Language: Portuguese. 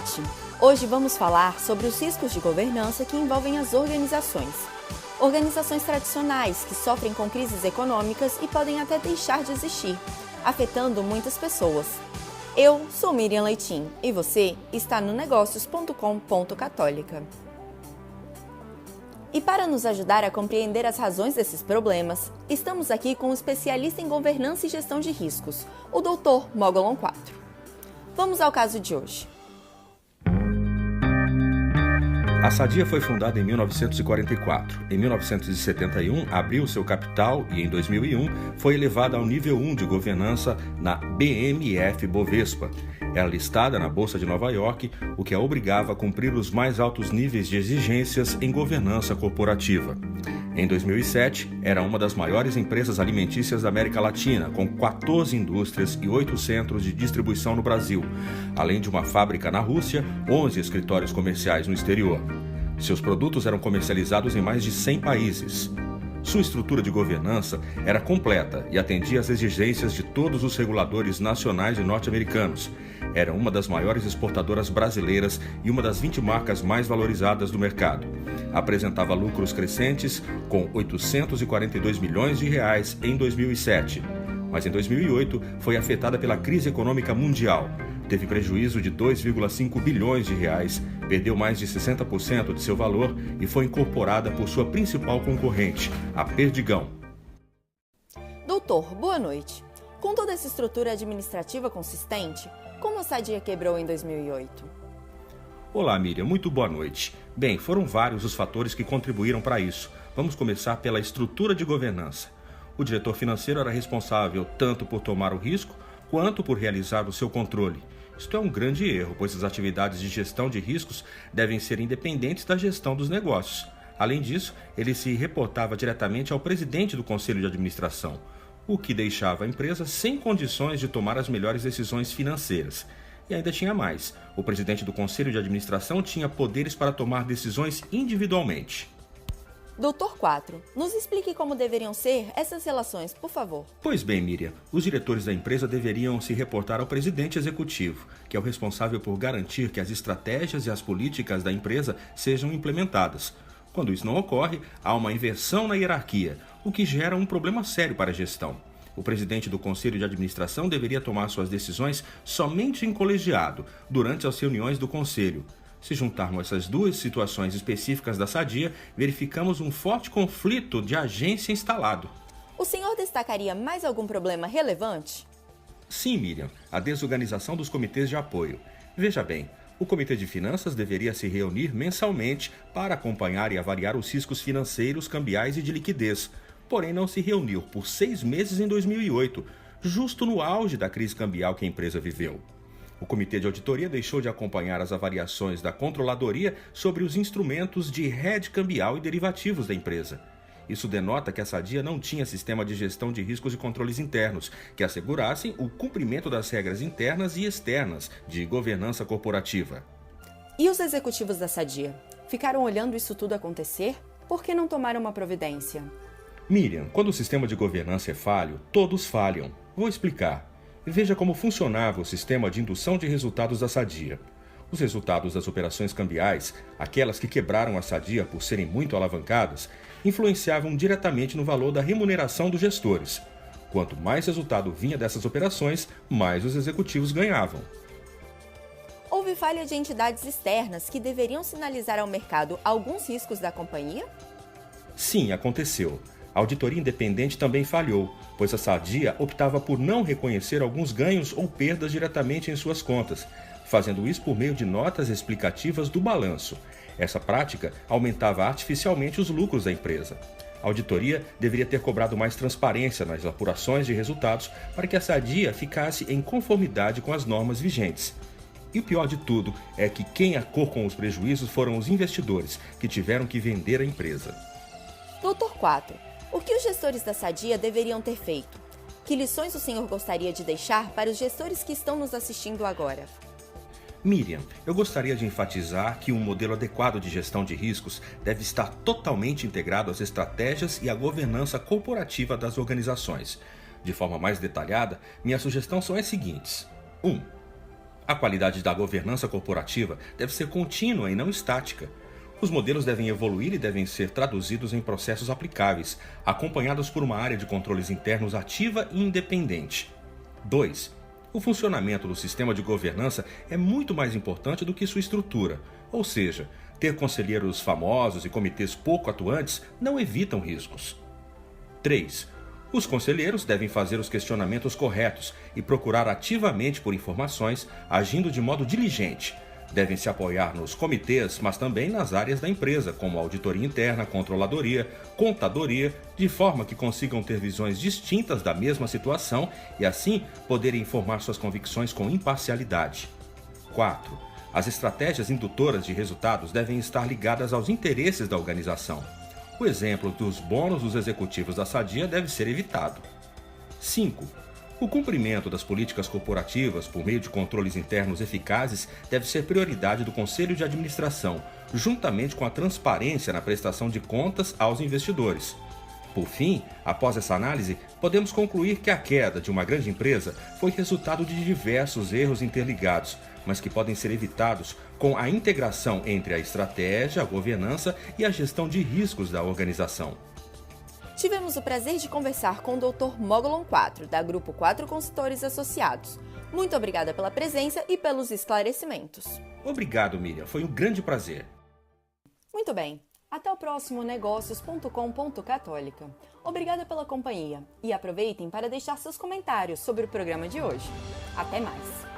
noite! Hoje vamos falar sobre os riscos de governança que envolvem as organizações. Organizações tradicionais que sofrem com crises econômicas e podem até deixar de existir, afetando muitas pessoas. Eu sou Miriam Leitinho e você está no negócios.com.católica. E para nos ajudar a compreender as razões desses problemas, estamos aqui com um especialista em governança e gestão de riscos, o Dr. Mogolon IV. Vamos ao caso de hoje. A Sadia foi fundada em 1944. Em 1971, abriu seu capital e, em 2001, foi elevada ao nível 1 de governança na BMF-Bovespa. Era listada na Bolsa de Nova York, o que a obrigava a cumprir os mais altos níveis de exigências em governança corporativa. Em 2007, era uma das maiores empresas alimentícias da América Latina, com 14 indústrias e 8 centros de distribuição no Brasil, além de uma fábrica na Rússia, 11 escritórios comerciais no exterior. Seus produtos eram comercializados em mais de 100 países. Sua estrutura de governança era completa e atendia às exigências de todos os reguladores nacionais e norte-americanos. Era uma das maiores exportadoras brasileiras e uma das 20 marcas mais valorizadas do mercado. Apresentava lucros crescentes com 842 milhões de reais em 2007. Mas em 2008 foi afetada pela crise econômica mundial. Teve prejuízo de 2,5 bilhões de reais, perdeu mais de 60% de seu valor e foi incorporada por sua principal concorrente, a Perdigão. Doutor, boa noite. Com toda essa estrutura administrativa consistente, como a Sadia quebrou em 2008? Olá, Miriam, muito boa noite. Bem, foram vários os fatores que contribuíram para isso. Vamos começar pela estrutura de governança. O diretor financeiro era responsável tanto por tomar o risco quanto por realizar o seu controle. Isto é um grande erro, pois as atividades de gestão de riscos devem ser independentes da gestão dos negócios. Além disso, ele se reportava diretamente ao presidente do conselho de administração, o que deixava a empresa sem condições de tomar as melhores decisões financeiras. E ainda tinha mais, o presidente do conselho de administração tinha poderes para tomar decisões individualmente. Doutor 4, nos explique como deveriam ser essas relações, por favor. Pois bem, Miriam, os diretores da empresa deveriam se reportar ao presidente executivo, que é o responsável por garantir que as estratégias e as políticas da empresa sejam implementadas. Quando isso não ocorre, há uma inversão na hierarquia, o que gera um problema sério para a gestão. O presidente do conselho de administração deveria tomar suas decisões somente em colegiado, durante as reuniões do conselho. Se juntarmos essas duas situações específicas da Sadia, verificamos um forte conflito de agência instalado. O senhor destacaria mais algum problema relevante? Sim, Miriam, a desorganização dos comitês de apoio. Veja bem, o Comitê de Finanças deveria se reunir mensalmente para acompanhar e avaliar os riscos financeiros, cambiais e de liquidez. Porém, não se reuniu por 6 meses em 2008, justo no auge da crise cambial que a empresa viveu. O Comitê de Auditoria deixou de acompanhar as avaliações da Controladoria sobre os instrumentos de hedge cambial e derivativos da empresa. Isso denota que a Sadia não tinha sistema de gestão de riscos e controles internos que assegurassem o cumprimento das regras internas e externas de governança corporativa. E os executivos da Sadia? Ficaram olhando isso tudo acontecer? Por que não tomaram uma providência? Miriam, quando o sistema de governança é falho, todos falham. Vou explicar. Veja como funcionava o sistema de indução de resultados da Sadia. Os resultados das operações cambiais, aquelas que quebraram a Sadia por serem muito alavancadas, influenciavam diretamente no valor da remuneração dos gestores. Quanto mais resultado vinha dessas operações, mais os executivos ganhavam. Houve falha de entidades externas que deveriam sinalizar ao mercado alguns riscos da companhia? Sim, aconteceu. A auditoria independente também falhou, pois a Sadia optava por não reconhecer alguns ganhos ou perdas diretamente em suas contas, fazendo isso por meio de notas explicativas do balanço. Essa prática aumentava artificialmente os lucros da empresa. A auditoria deveria ter cobrado mais transparência nas apurações de resultados para que a Sadia ficasse em conformidade com as normas vigentes. E o pior de tudo é que quem arcou com os prejuízos foram os investidores, que tiveram que vender a empresa. Doutor 4, o que os gestores da Sadia deveriam ter feito? Que lições o senhor gostaria de deixar para os gestores que estão nos assistindo agora? Miriam, eu gostaria de enfatizar que um modelo adequado de gestão de riscos deve estar totalmente integrado às estratégias e à governança corporativa das organizações. De forma mais detalhada, minha sugestão são as seguintes. 1. A qualidade da governança corporativa deve ser contínua e não estática. Os modelos devem evoluir e devem ser traduzidos em processos aplicáveis, acompanhados por uma área de controles internos ativa e independente. 2. O funcionamento do sistema de governança é muito mais importante do que sua estrutura, ou seja, ter conselheiros famosos e comitês pouco atuantes não evitam riscos. 3. Os conselheiros devem fazer os questionamentos corretos e procurar ativamente por informações, agindo de modo diligente. Devem se apoiar nos comitês, mas também nas áreas da empresa, como auditoria interna, controladoria, contadoria, de forma que consigam ter visões distintas da mesma situação e, assim, poderem informar suas convicções com imparcialidade. 4. As estratégias indutoras de resultados devem estar ligadas aos interesses da organização. O exemplo dos bônus dos executivos da Sadia deve ser evitado. 5. O cumprimento das políticas corporativas por meio de controles internos eficazes deve ser prioridade do Conselho de Administração, juntamente com a transparência na prestação de contas aos investidores. Por fim, após essa análise, podemos concluir que a queda de uma grande empresa foi resultado de diversos erros interligados, mas que podem ser evitados com a integração entre a estratégia, a governança e a gestão de riscos da organização. Tivemos o prazer de conversar com o Dr. Mogolon 4, da Grupo 4 Consultores Associados. Muito obrigada pela presença e pelos esclarecimentos. Obrigado, Miriam. Foi um grande prazer. Muito bem. Até o próximo negócios.com.católica. Obrigada pela companhia e aproveitem para deixar seus comentários sobre o programa de hoje. Até mais!